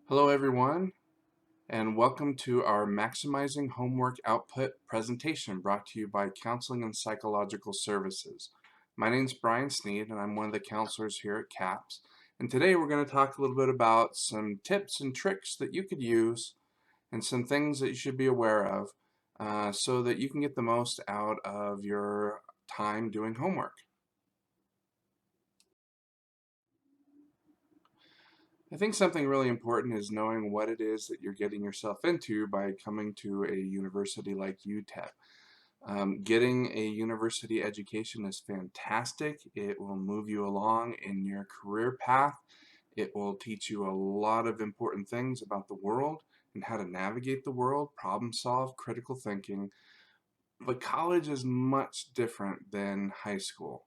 Hello everyone, and welcome to our Maximizing Homework Output presentation brought to you by Counseling and Psychological Services. My name is Brian Sneed and I'm one of the counselors here at CAPS. And today we're going to talk a little bit about some tips and tricks that you could use and some things that you should be aware of so that you can get the most out of your time doing homework. I think something really important is knowing what it is that you're getting yourself into by coming to a university like UTEP. Getting a university education is fantastic. It will move you along in your career path. It will teach you a lot of important things about the world and how to navigate the world, problem solve, critical thinking. But college is much different than high school.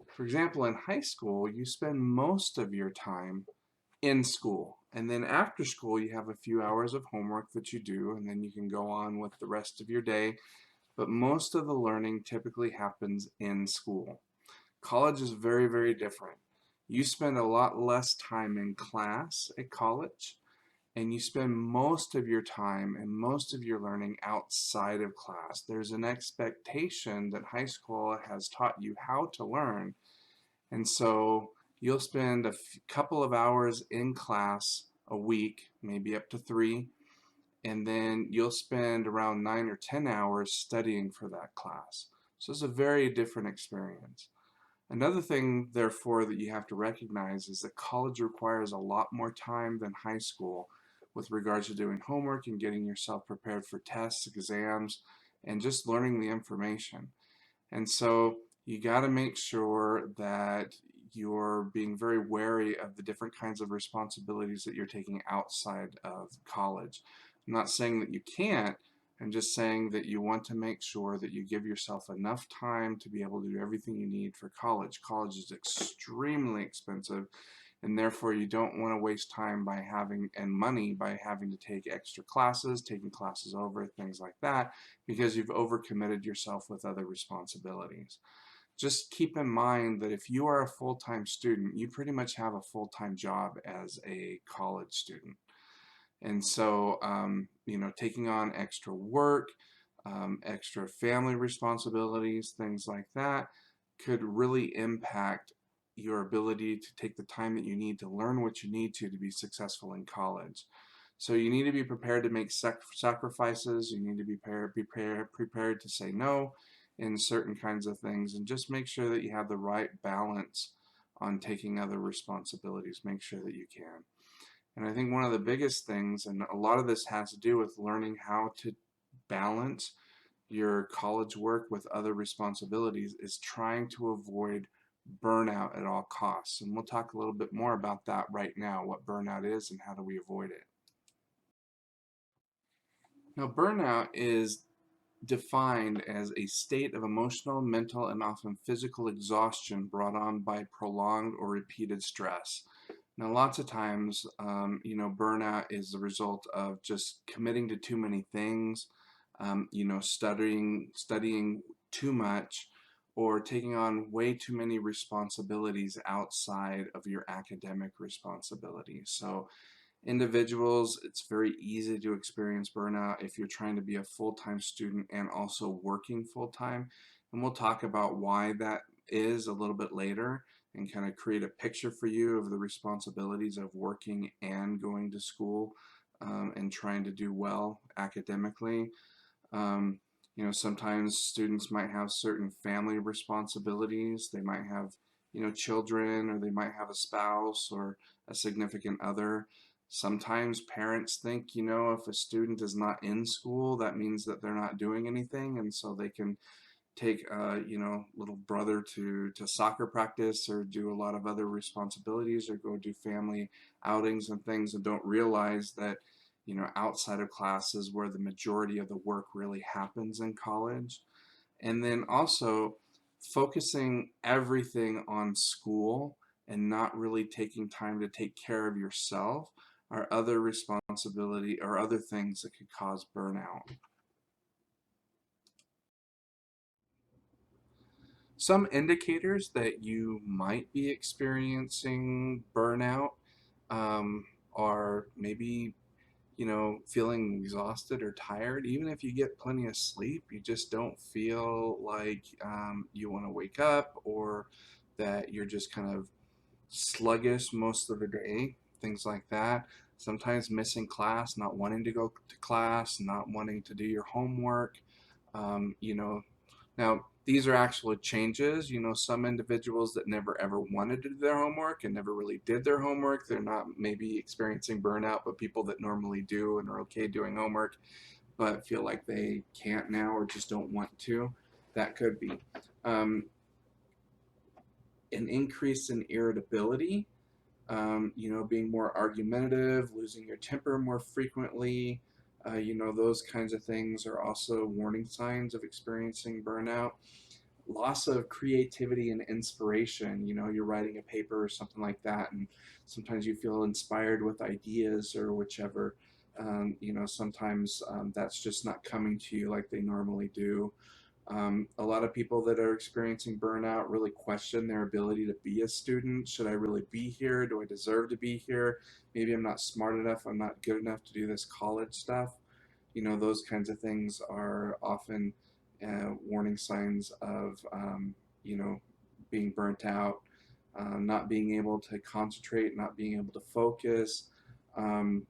For example, in high school, you spend most of your time in school. And then after school, you have a few hours of homework that you do, and then you can go on with the rest of your day. But most of the learning typically happens in school. College is very, very different. You spend a lot less time in class at college, and you spend most of your time and most of your learning outside of class. There's an expectation that high school has taught you how to learn, and so you'll spend a couple of hours in class a week, maybe up to 3, and then you'll spend around 9 or 10 hours studying for that class. So it's a very different experience. Another thing, therefore, that you have to recognize is that college requires a lot more time than high school with regards to doing homework and getting yourself prepared for tests, exams, and just learning the information. And so you got to make sure that you're being very wary of the different kinds of responsibilities that you're taking outside of college. I'm not saying that you can't, I'm just saying that you want to make sure that you give yourself enough time to be able to do everything you need for college. College is extremely expensive, and therefore you don't want to waste time by having and money by having to take extra classes, taking classes over, things like that, because you've overcommitted yourself with other responsibilities. Just keep in mind that if you are a full-time student, you pretty much have a full-time job as a college student. And so, taking on extra work, extra family responsibilities, things like that, could really impact your ability to take the time that you need to learn what you need to be successful in college. So you need to be prepared to make sacrifices. You need to be prepared to say no in certain kinds of things, and just make sure that you have the right balance on taking other responsibilities. Make sure that you can. And I think one of the biggest things, and a lot of this has to do with learning how to balance your college work with other responsibilities, is trying to avoid burnout at all costs. And we'll talk a little bit more about that right now, what burnout is and how do we avoid it. Now, burnout is defined as a state of emotional, mental, and often physical exhaustion brought on by prolonged or repeated stress. Now, lots of times, burnout is the result of just committing to too many things, studying too much, or taking on way too many responsibilities outside of your academic responsibilities. So individuals, it's very easy to experience burnout if you're trying to be a full-time student and also working full-time. And we'll talk about why that is a little bit later and kind of create a picture for you of the responsibilities of working and going to school, and trying to do well academically. Um, Sometimes students might have certain family responsibilities. They might have, children, or they might have a spouse or a significant other. Sometimes parents think, if a student is not in school, that means that they're not doing anything, and so they can take, little brother to soccer practice or do a lot of other responsibilities or go do family outings and things, and don't realize that, outside of classes where the majority of the work really happens in college. And then also focusing everything on school and not really taking time to take care of yourself are other responsibility or other things that could cause burnout. Some indicators that you might be experiencing burnout. are maybe, feeling exhausted or tired. Even if you get plenty of sleep, you just don't feel like you want to wake up, or that you're just kind of sluggish most of the day, things like that. Sometimes missing class, not wanting to go to class, not wanting to do your homework. Um, you know, Now these are actual changes. Some individuals that never ever wanted to do their homework and never really did their homework, they're not maybe experiencing burnout, but people that normally do and are okay doing homework, but feel like they can't now or just don't want to, that could be. Um, an increase in irritability, being more argumentative, losing your temper more frequently, those kinds of things are also warning signs of experiencing burnout. Loss of creativity and inspiration. You're writing a paper or something like that, and sometimes you feel inspired with ideas or whichever. Sometimes that's just not coming to you like they normally do. A lot of people that are experiencing burnout really question their ability to be a student. Should I really be here? Do I deserve to be here? Maybe I'm not smart enough. I'm not good enough to do this college stuff. Those kinds of things are often warning signs of, you know, being burnt out, not being able to concentrate, not being able to focus. Um,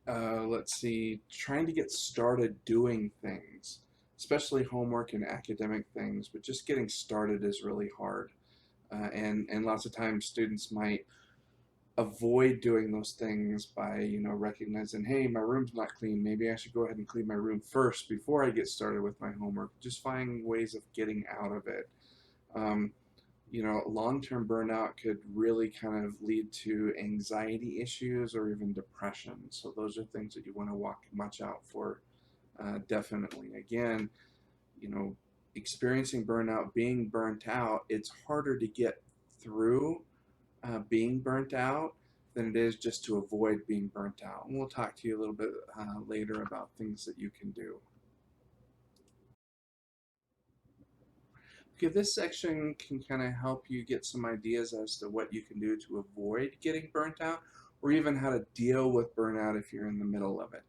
let's see, trying to get started doing things, especially homework and academic things, but just getting started is really hard. And lots of times students might avoid doing those things by, recognizing, hey, my room's not clean. Maybe I should go ahead and clean my room first before I get started with my homework. Just finding ways of getting out of it. Um, Long-term burnout could really kind of lead to anxiety issues or even depression. So those are things that you want to watch out for, definitely. Again, you know, experiencing burnout, being burnt out, it's harder to get through being burnt out than it is just to avoid being burnt out. And we'll talk to you a little bit later about things that you can do. Okay, this section can kind of help you get some ideas as to what you can do to avoid getting burnt out, or even how to deal with burnout if you're in the middle of it.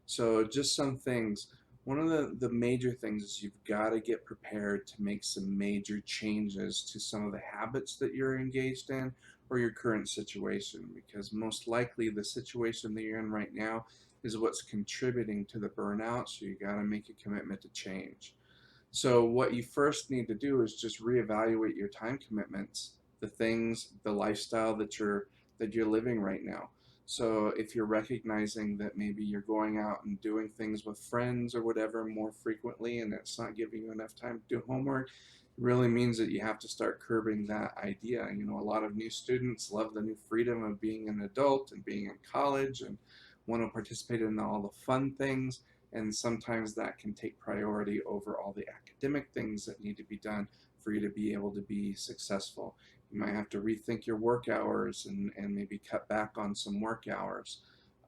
So, just some things. One of the major things is you've got to get prepared to make some major changes to some of the habits that you're engaged in or your current situation, because most likely the situation that you're in right now is what's contributing to the burnout. So, you got to make a commitment to change. So what you first need to do is just reevaluate your time commitments, the things, the lifestyle that you're living right now. So if you're recognizing that maybe you're going out and doing things with friends or whatever more frequently and it's not giving you enough time to do homework, it really means that you have to start curbing that idea. A lot of new students love the new freedom of being an adult and being in college and want to participate in all the fun things, and sometimes that can take priority over all the academic things that need to be done for you to be able to be successful. You might have to rethink your work hours and maybe cut back on some work hours.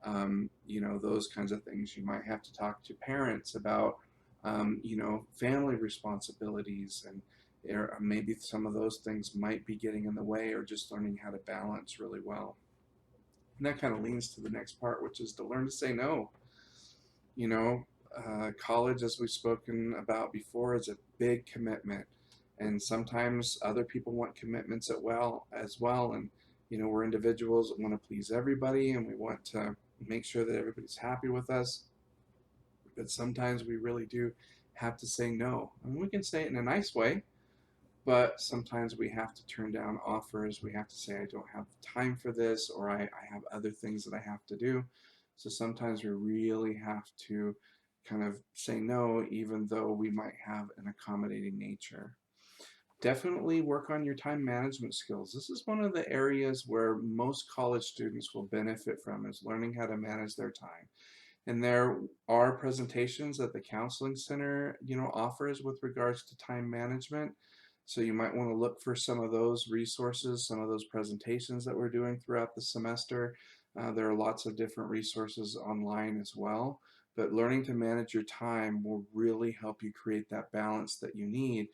Those kinds of things. You might have to talk to parents about, family responsibilities, and maybe some of those things might be getting in the way, or just learning how to balance really well. And that kind of leans to the next part, which is to learn to say no. You know, College, as we've spoken about before, is a big commitment, and sometimes other people want commitments as well. And we're individuals that want to please everybody, and we want to make sure that everybody's happy with us. But sometimes we really do have to say no. I mean, we can say it in a nice way, but sometimes we have to turn down offers. We have to say, I don't have time for this, or I have other things that I have to do. So sometimes we really have to kind of say no, even though we might have an accommodating nature. Definitely work on your time management skills. This is one of the areas where most college students will benefit from, is learning how to manage their time. And there are presentations that the counseling center, offers with regards to time management. So you might want to look for some of those resources, some of those presentations that we're doing throughout the semester. There are lots of different resources online as well. But learning to manage your time will really help you create that balance that you need,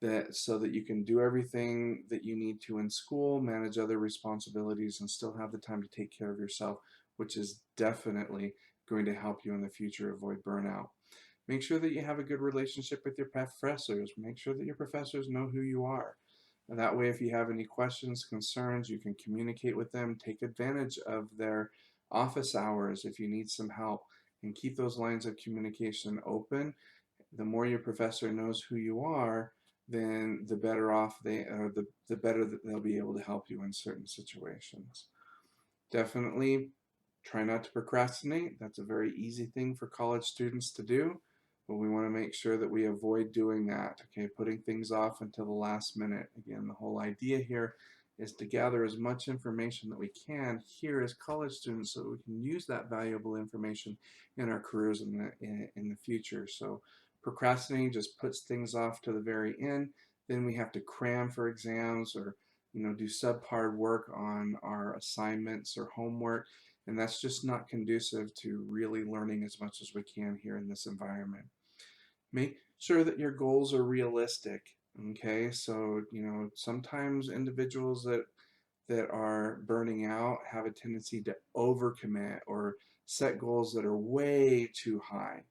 that so that you can do everything that you need to in school, manage other responsibilities, and still have the time to take care of yourself, which is definitely going to help you in the future avoid burnout. Make sure that you have a good relationship with your professors. Make sure that your professors know who you are. And that way, if you have any questions, concerns, you can communicate with them, take advantage of their office hours if you need some help, and keep those lines of communication open. The more your professor knows who you are, then the better off they are, the better that they'll be able to help you in certain situations. Definitely try not to procrastinate. That's a very easy thing for college students to do, but we want to make sure that we avoid doing that, okay? Putting things off until the last minute. Again, the whole idea here is to gather as much information that we can here as college students so that we can use that valuable information in our careers in the future. So procrastinating just puts things off to the very end. Then we have to cram for exams or do subpar work on our assignments or homework, and that's just not conducive to really learning as much as we can here in this environment. Make sure that your goals are realistic, okay? So, sometimes individuals that are burning out have a tendency to overcommit or set goals that are way too high.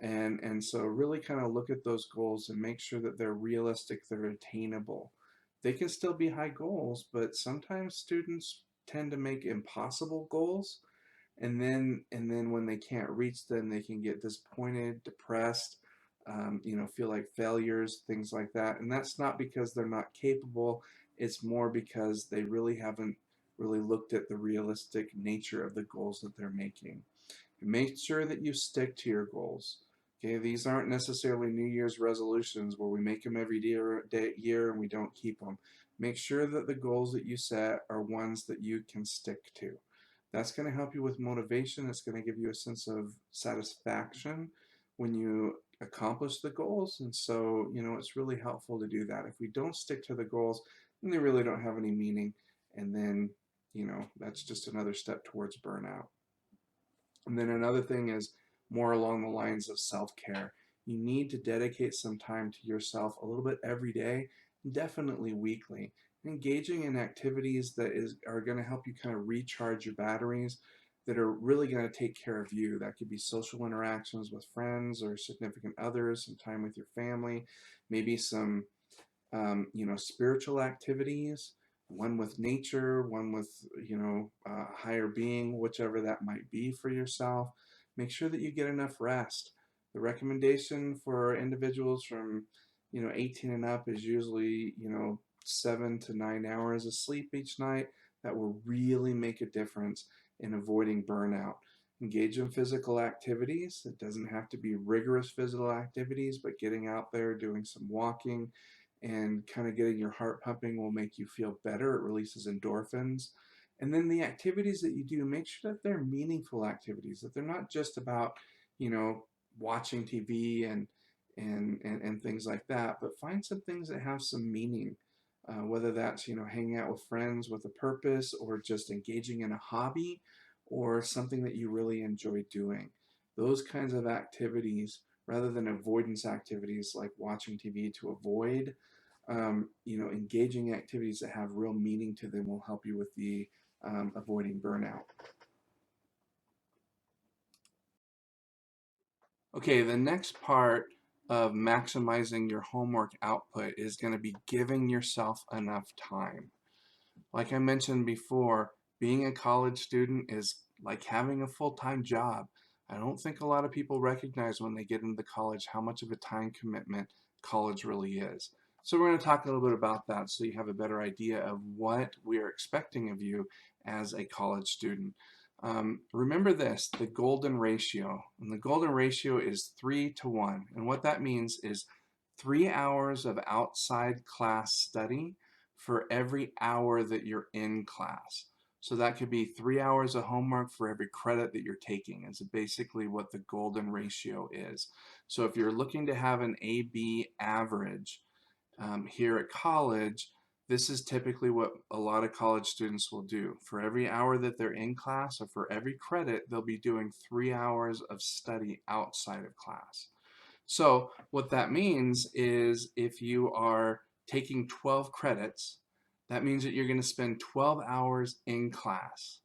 And so really kind of look at those goals and make sure that they're realistic, they're attainable. They can still be high goals, but sometimes students tend to make impossible goals, and then when they can't reach them, they can get disappointed, depressed, feel like failures, things like that. And that's not because they're not capable, it's more because they really haven't really looked at the realistic nature of the goals that they're making. Make sure that you stick to your goals. Okay, these aren't necessarily New Year's resolutions where we make them every year and we don't keep them. Make sure that the goals that you set are ones that you can stick to. That's going to help you with motivation. It's going to give you a sense of satisfaction when you accomplish the goals. And so, it's really helpful to do that. If we don't stick to the goals, then they really don't have any meaning. And then, that's just another step towards burnout. And then another thing is more along the lines of self-care. You need to dedicate some time to yourself a little bit every day, definitely weekly. Engaging in activities that are going to help you kind of recharge your batteries, that are really going to take care of you. That could be social interactions with friends or significant others, some time with your family, maybe some spiritual activities, one with nature, one with, higher being, whichever that might be for yourself. Make sure that you get enough rest. The recommendation for individuals from, 18 and up is usually, 7 to 9 hours of sleep each night. That will really make a difference in avoiding burnout. Engage in physical activities. It doesn't have to be rigorous physical activities, but getting out there, doing some walking, and kind of getting your heart pumping will make you feel better. It releases endorphins. And then the activities that you do, make sure that they're meaningful activities, that they're not just about, you know, watching TV and things like that, but find some things that have some meaning. Whether that's, hanging out with friends with a purpose, or just engaging in a hobby, or something that you really enjoy doing. Those kinds of activities, rather than avoidance activities like watching TV to avoid, engaging activities that have real meaning to them will help you with the avoiding burnout. Okay, the next part of maximizing your homework output is going to be giving yourself enough time. Like I mentioned before, being a college student is like having a full-time job. I don't think a lot of people recognize when they get into college how much of a time commitment college really is. So we're going to talk a little bit about that so you have a better idea of what we are expecting of you as a college student. Remember this, the golden ratio. And the golden ratio is 3 to 1. And what that means is 3 hours of outside class study for every hour that you're in class. So that could be 3 hours of homework for every credit that you're taking, is basically what the golden ratio is. So if you're looking to have an AB average here at college, this is typically what a lot of college students will do. For every hour that they're in class, or for every credit, they'll be doing 3 hours of study outside of class. So what that means is if you are taking 12 credits, that means that you're going to spend 12 hours in class.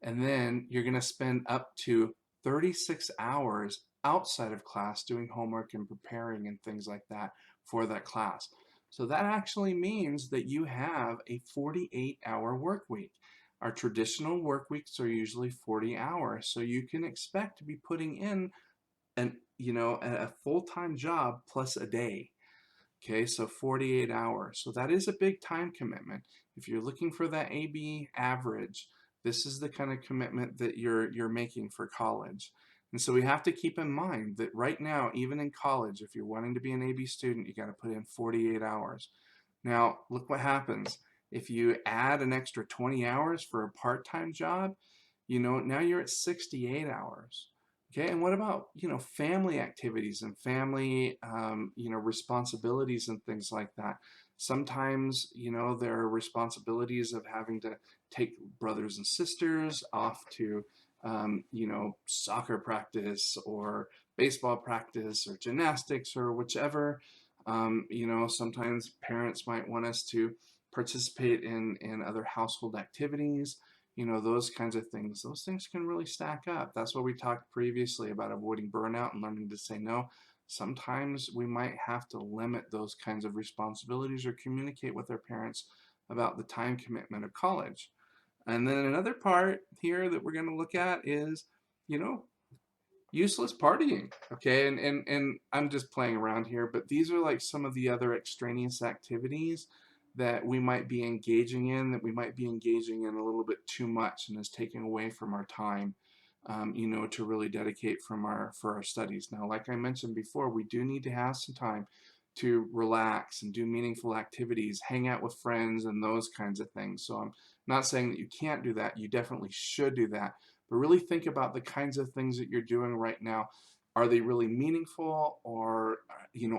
And then you're going to spend up to 36 hours outside of class doing homework and preparing and things like that for that class. So that actually means that you have a 48-hour work week. Our traditional work weeks are usually 40 hours, so you can expect to be putting in a full-time job plus a day. Okay, so 48 hours. So that is a big time commitment. If you're looking for that AB average, this is the kind of commitment that you're making for college. And so we have to keep in mind that right now, even in college, if you're wanting to be an AB student, you got to put in 48 hours. Now, look what happens. If you add an extra 20 hours for a part-time job, now you're at 68 hours. Okay, and what about, family activities and family, responsibilities and things like that? Sometimes, there are responsibilities of having to take brothers and sisters off to, soccer practice or baseball practice or gymnastics or whichever. Sometimes parents might want us to participate in other household activities, those kinds of things. Those things can really stack up. That's what we talked previously about avoiding burnout and learning to say no. Sometimes we might have to limit those kinds of responsibilities or communicate with our parents about the time commitment of college. And then another part here that we're going to look at is, you know, useless partying. Okay, and I'm just playing around here, but these are like some of the other extraneous activities that we might be engaging in, that we might be engaging in a little bit too much and is taking away from our time, to really dedicate for our studies. Now, like I mentioned before, we do need to have some time to relax and do meaningful activities, hang out with friends and those kinds of things. So I'm not saying that you can't do that. You definitely should do that, but really think about the kinds of things that you're doing right now. Are they really meaningful, or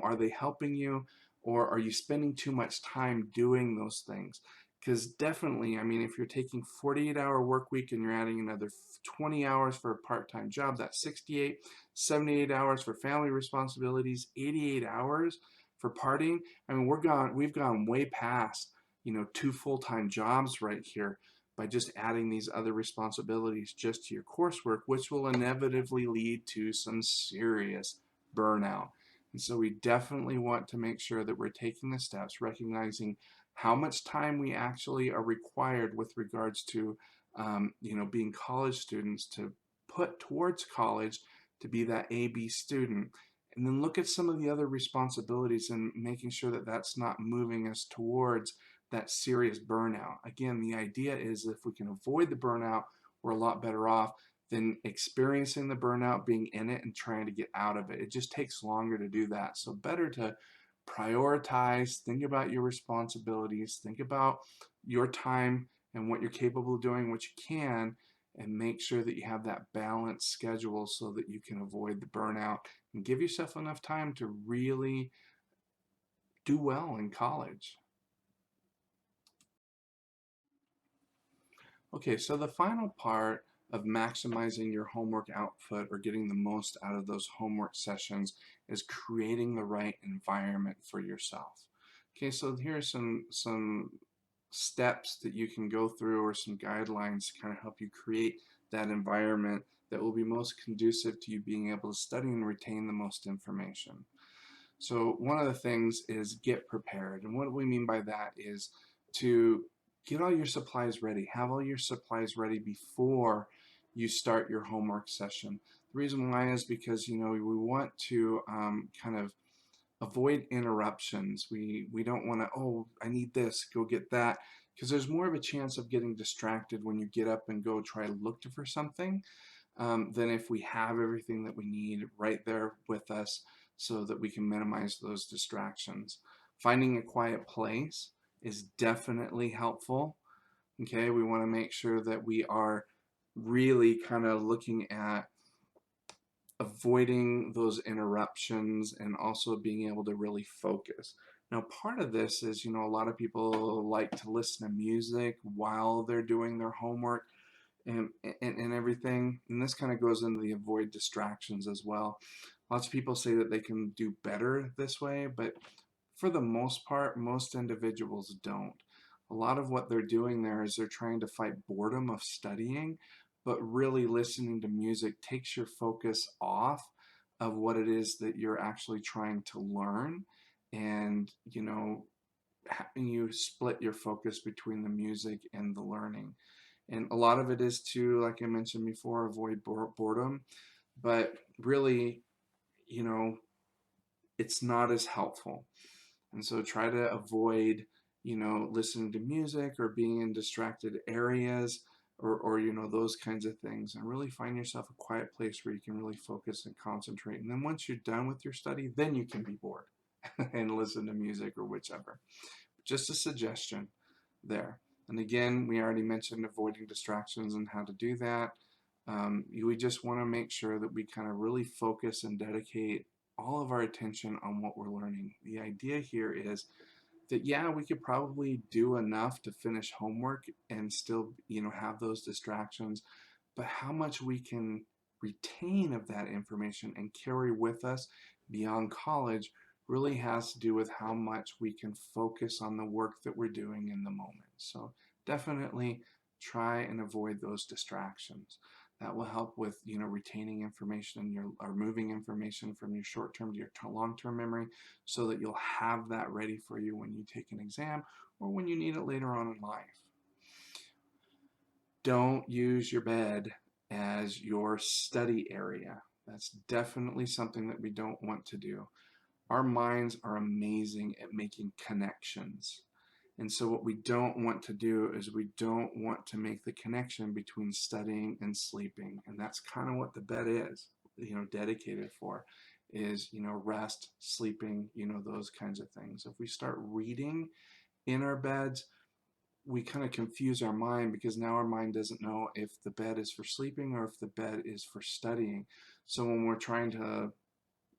are they helping you, or are you spending too much time doing those things? Because definitely, I mean, if you're taking 48-hour work week and you're adding another 20 hours for a part-time job, that's 68, 78 hours for family responsibilities, 88 hours for partying. I mean, we've gone way past, two full-time jobs right here by just adding these other responsibilities just to your coursework, which will inevitably lead to some serious burnout. And so we definitely want to make sure that we're taking the steps, recognizing how much time we actually are required with regards to, being college students, to put towards college to be that AB student. And then look at some of the other responsibilities and making sure that that's not moving us towards that serious burnout. Again, the idea is if we can avoid the burnout, we're a lot better off than experiencing the burnout, being in it, and trying to get out of it. It just takes longer to do that. So better to prioritize, think about your responsibilities, think about your time and what you're capable of doing, what you can, and make sure that you have that balanced schedule so that you can avoid the burnout and give yourself enough time to really do well in college. Okay, so the final part of maximizing your homework output or getting the most out of those homework sessions is creating the right environment for yourself. Okay, so here's some steps that you can go through, or some guidelines to kind of help you create that environment that will be most conducive to you being able to study and retain the most information. So one of the things is get prepared. And what we mean by that is to get all your supplies ready. Have all your supplies ready before you start your homework session. The reason why is because, we want to kind of avoid interruptions. We don't want to, oh, I need this, go get that, because there's more of a chance of getting distracted when you get up and go try to look for something, than if we have everything that we need right there with us so that we can minimize those distractions. Finding a quiet place is definitely helpful. Okay, we want to make sure that we are really kind of looking at avoiding those interruptions and also being able to really focus. Now, part of this is, a lot of people like to listen to music while they're doing their homework and everything. And this kind of goes into the avoid distractions as well. Lots of people say that they can do better this way, but for the most part, most individuals don't. A lot of what they're doing there is they're trying to fight boredom of studying, but really listening to music takes your focus off of what it is that you're actually trying to learn, and having you split your focus between the music and the learning. And a lot of it is to, like I mentioned before, avoid boredom, but really, you know, it's not as helpful. And so try to avoid, listening to music or being in distracted areas, or those kinds of things, and really find yourself a quiet place where you can really focus and concentrate. And then once you're done with your study, then you can be bored and listen to music or whichever. Just a suggestion there. And again, we already mentioned avoiding distractions and how to do that. We just want to make sure that we kind of really focus and dedicate all of our attention on what we're learning. The idea here is that, yeah, we could probably do enough to finish homework and still, have those distractions, but how much we can retain of that information and carry with us beyond college really has to do with how much we can focus on the work that we're doing in the moment. So definitely try and avoid those distractions. That will help with retaining information in or moving information from your short-term to your long-term memory, so that you'll have that ready for you when you take an exam or when you need it later on in life. Don't use your bed as your study area. That's definitely something that we don't want to do. Our minds are amazing at making connections. And so what we don't want to do is we don't want to make the connection between studying and sleeping. And that's kind of what the bed is, dedicated for, is, rest, sleeping, those kinds of things. If we start reading in our beds, we kind of confuse our mind, because now our mind doesn't know if the bed is for sleeping or if the bed is for studying. So when we're trying to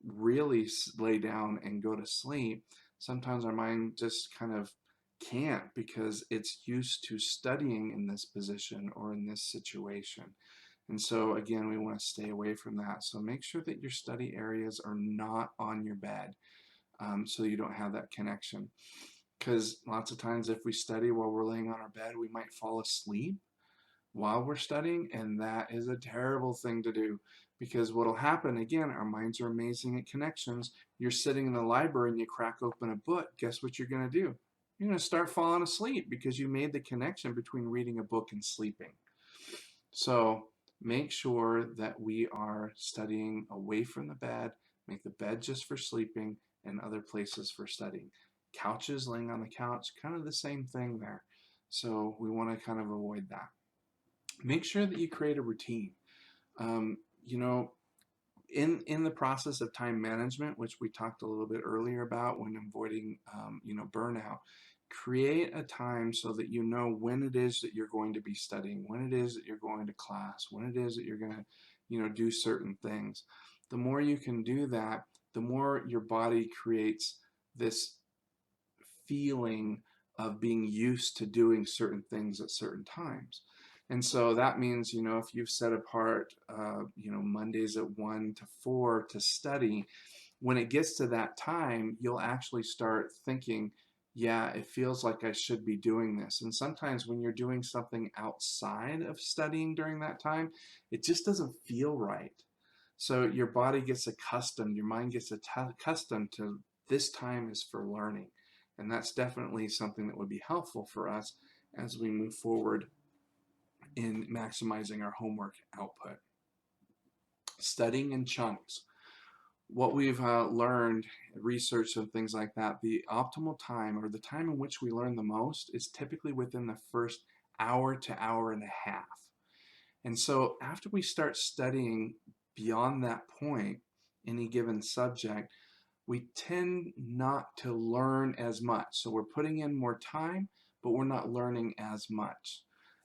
really lay down and go to sleep, sometimes our mind just kind of can't, because it's used to studying in this position or in this situation. And so again, we want to stay away from that. So make sure that your study areas are not on your bed, so you don't have that connection. Because lots of times if we study while we're laying on our bed, we might fall asleep while we're studying, and that is a terrible thing to do. Because what will happen, again, our minds are amazing at connections. You're sitting in the library and you crack open a book. Guess what you're going to do? You're going to start falling asleep, because you made the connection between reading a book and sleeping. So make sure that we are studying away from the bed. Make the bed just for sleeping, and other places for studying. Couches, laying on the couch, kind of the same thing there. So we want to kind of avoid that. Make sure that you create a routine. Um, you know, in the process of time management, which we talked a little bit earlier about when avoiding, burnout, create a time so that you know when it is that you're going to be studying, when it is that you're going to class, when it is that you're going to, do certain things. The more you can do that, the more your body creates this feeling of being used to doing certain things at certain times. And so that means, if you've set apart, Mondays at 1 to 4 to study, when it gets to that time, you'll actually start thinking, yeah, it feels like I should be doing this. And sometimes when you're doing something outside of studying during that time, it just doesn't feel right. So your body gets accustomed, your mind gets accustomed to, this time is for learning. And that's definitely something that would be helpful for us as we move forward in maximizing our homework output. Studying in chunks. What we've learned, research and things like that, the optimal time, or the time in which we learn the most, is typically within the first hour to hour and a half. And so after we start studying beyond that point, any given subject, we tend not to learn as much. So we're putting in more time, but we're not learning as much.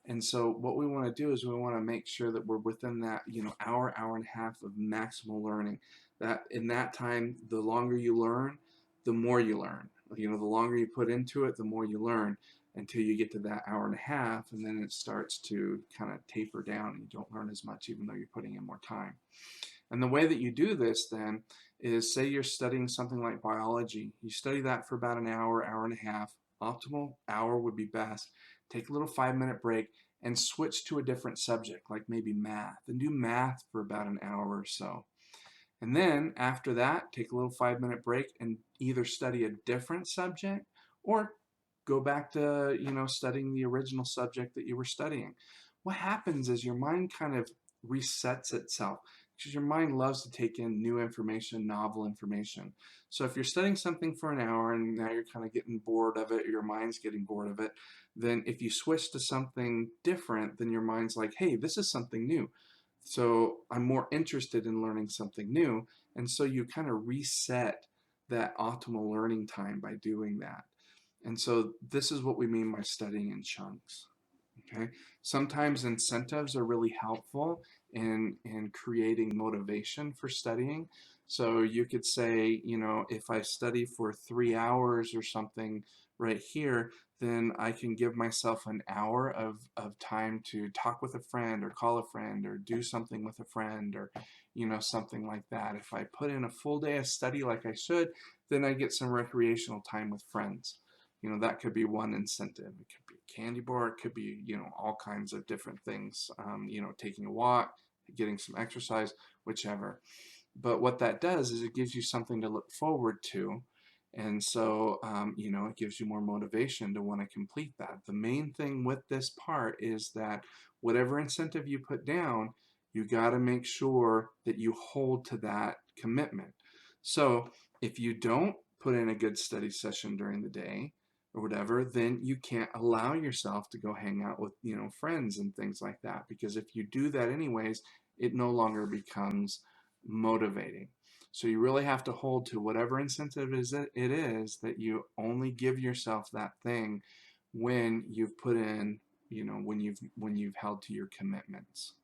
And so what we want to do is we want to make sure that we're within that, hour, hour and a half of maximal learning. That in that time, the longer you learn, the more you learn. The longer you put into it, the more you learn, until you get to that hour and a half, and then it starts to kind of taper down and you don't learn as much, even though you're putting in more time. And the way that you do this then is, say you're studying something like biology. You study that for about an hour, hour and a half. Optimal hour would be best. Take a little 5-minute break and switch to a different subject, like maybe math, and do math for about an hour or so. And then after that, take a little 5-minute break and either study a different subject or go back to, studying the original subject that you were studying. What happens is your mind kind of resets itself because your mind loves to take in new information, novel information. So if you're studying something for an hour and now you're kind of getting bored of it, or your mind's getting bored of it, then if you switch to something different, then your mind's like, hey, this is something new. So I'm more interested in learning something new. And so you kind of reset that optimal learning time by doing that. And so this is what we mean by studying in chunks. Okay. Sometimes incentives are really helpful in creating motivation for studying. So you could say, if I study for 3 hours or something right here, then I can give myself an hour of time to talk with a friend or call a friend or do something with a friend or, something like that. If I put in a full day of study like I should, then I get some recreational time with friends. That could be one incentive. It could be a candy bar. It could be, all kinds of different things. Taking a walk, getting some exercise, whichever. But what that does is it gives you something to look forward to. And so, it gives you more motivation to want to complete that. The main thing with this part is that whatever incentive you put down, you got to make sure that you hold to that commitment. So if you don't put in a good study session during the day, or whatever, then you can't allow yourself to go hang out with, friends and things like that. Because if you do that anyways, it no longer becomes motivating. So you really have to hold to whatever incentive it is that you only give yourself that thing when you've put in, when you've held to your commitments.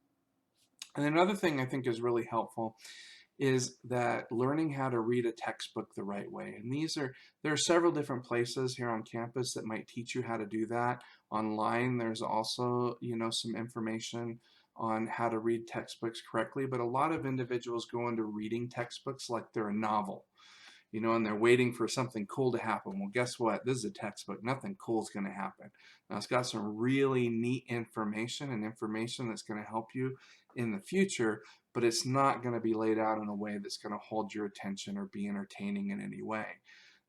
And another thing I think is really helpful is that learning how to read a textbook the right way. And there are several different places here on campus that might teach you how to do that. Online, there's also, some information on how to read textbooks correctly, but a lot of individuals go into reading textbooks like they're a novel. And they're waiting for something cool to happen. Well, guess what? This is a textbook. Nothing cool is going to happen. Now, it's got some really neat information and information that's going to help you in the future, but it's not going to be laid out in a way that's going to hold your attention or be entertaining in any way.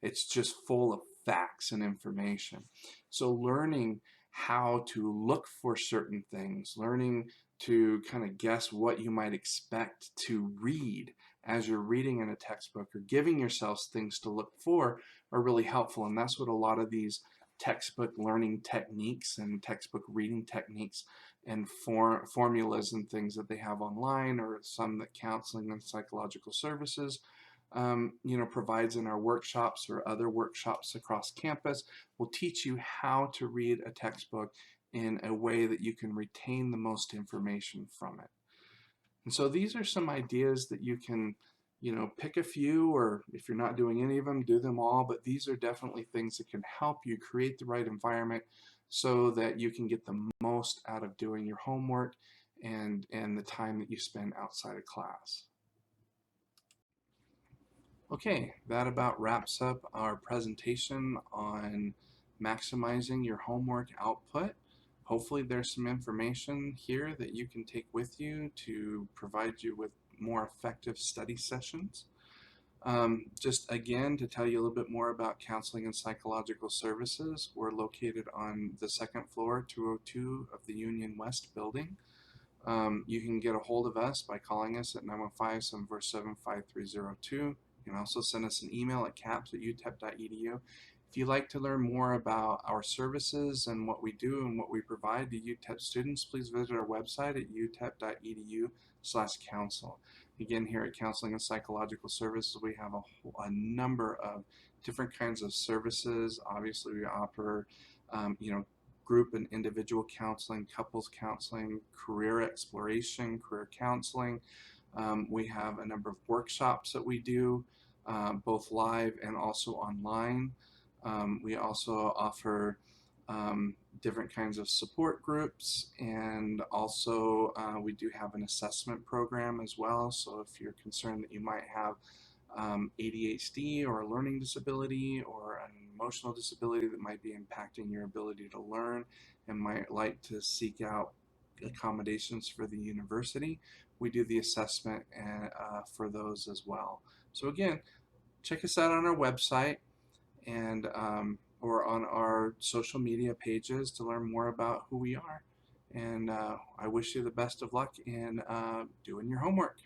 It's just full of facts and information. So learning how to look for certain things, learning to kind of guess what you might expect to read as you're reading in a textbook or giving yourselves things to look for are really helpful. And that's what a lot of these textbook learning techniques and textbook reading techniques and formulas and things that they have online, or some that Counseling and Psychological Services provides in our workshops or other workshops across campus, will teach you how to read a textbook in a way that you can retain the most information from it. And so these are some ideas that you can, pick a few, or if you're not doing any of them, do them all. But these are definitely things that can help you create the right environment so that you can get the most out of doing your homework and the time that you spend outside of class. Okay, that about wraps up our presentation on maximizing your homework output. Hopefully there's some information here that you can take with you to provide you with more effective study sessions. Just again, to tell you a little bit more about Counseling and Psychological Services, we're located on the second floor, 202 of the Union West building. You can get a hold of us by calling us at 915-747-5302. You can also send us an email at caps@utep.edu. If you'd like to learn more about our services and what we do and what we provide to UTEP students, please visit our website at utep.edu/counsel. Again, here at Counseling and Psychological Services, we have a number of different kinds of services. Obviously, we offer, group and individual counseling, couples counseling, career exploration, career counseling. We have a number of workshops that we do, both live and also online. We also offer different kinds of support groups, and also we do have an assessment program as well. So if you're concerned that you might have ADHD or a learning disability or an emotional disability that might be impacting your ability to learn and might like to seek out accommodations for the university, we do the assessment for those as well. So again, check us out on our website and or on our social media pages to learn more about who we are. And I wish you the best of luck in doing your homework.